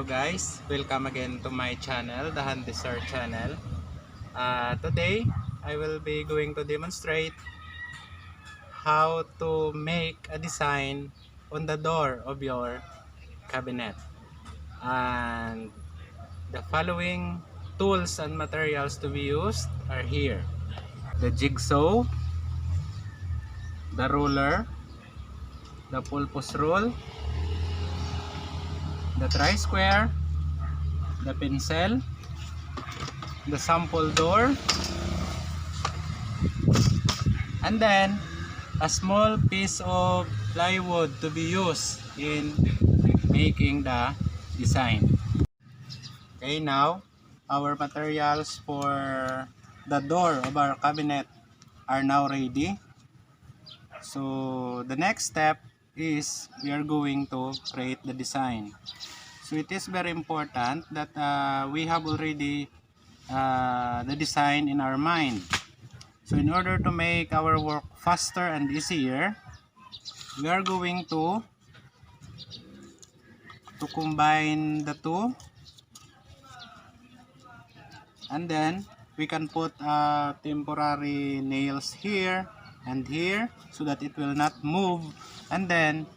Hello guys, welcome again to my channel, the Handisar channel. Today I will be going to demonstrate how to make a design on the door of your cabinet. And the following tools and materials to be used are here: the jigsaw, the ruler, the pulpus rule, the tri-square, the pencil, the sample door, and then a small piece of plywood to be used in making the design. Okay, now our materials for the door of our cabinet are now ready. So the next step is we are going to create the design. So it is very important that we have already the design in our mind. So in order to make our work faster and easier, we are going to combine the two, and then we can put temporary nails here and here so that it will not move, and then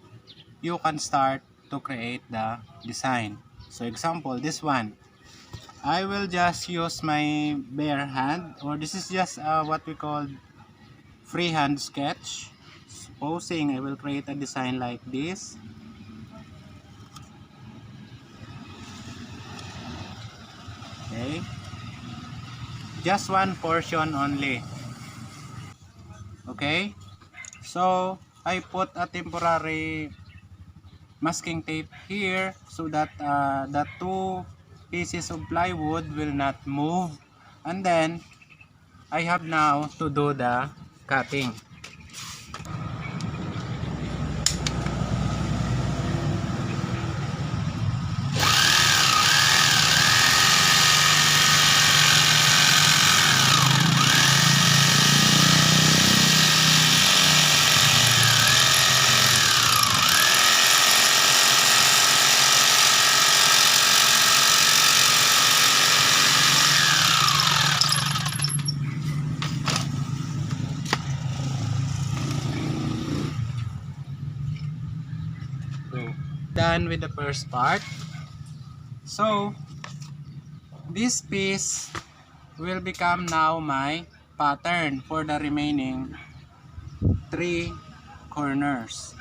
you can start to create the design. So example, this one, I will just use my bare hand, or this is just what we call freehand sketch. Supposing I will create a design like this. Okay, just one portion only. Okay, so I put a temporary masking tape here so that the two pieces of plywood will not move, and then I have now to do the cutting. Done with the first part. So this piece will become now my pattern for the remaining three corners.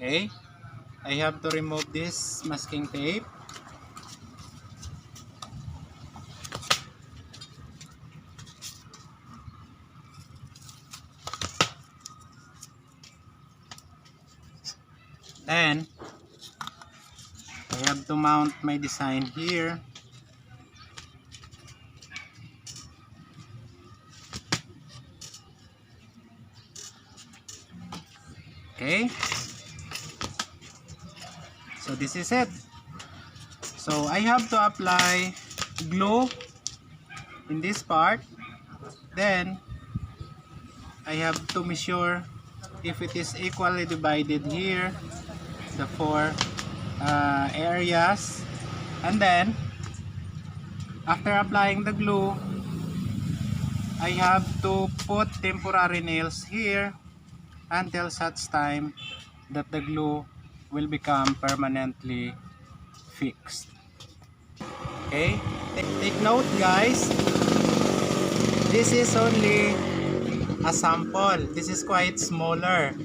Okay, I have to remove this masking tape. Then I have to mount my design here. Okay, So this is it. So I have to apply glue in this part. Then I have to measure if it is equally divided here, the four areas. And then after applying the glue, I have to put temporary nails here until such time that the glue will become permanently fixed. Okay, take note guys, this is only a sample. This is quite smaller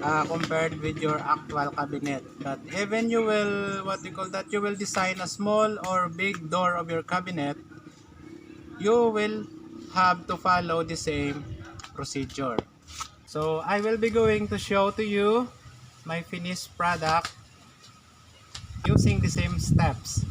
compared with your actual cabinet, but even you will, what you call that, you will design a small or big door of your cabinet, you will have to follow the same procedure. So I will be going to show to you my finished product using the same steps.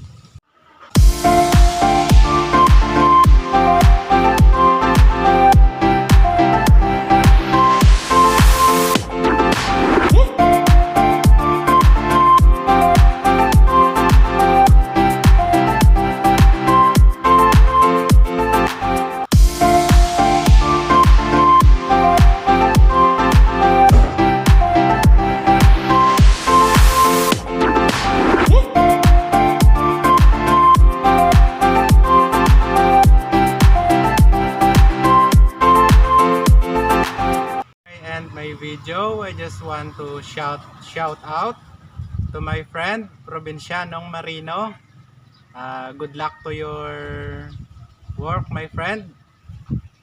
My video, I just want to shout out to my friend Provincianong Marino. Good luck to your work, my friend.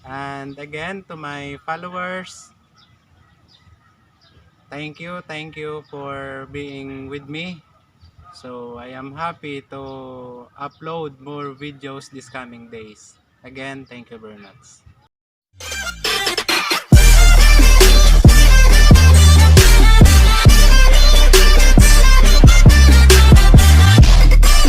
And again, to my followers, thank you for being with me. So I am happy to upload more videos this coming days. Again, thank you very much.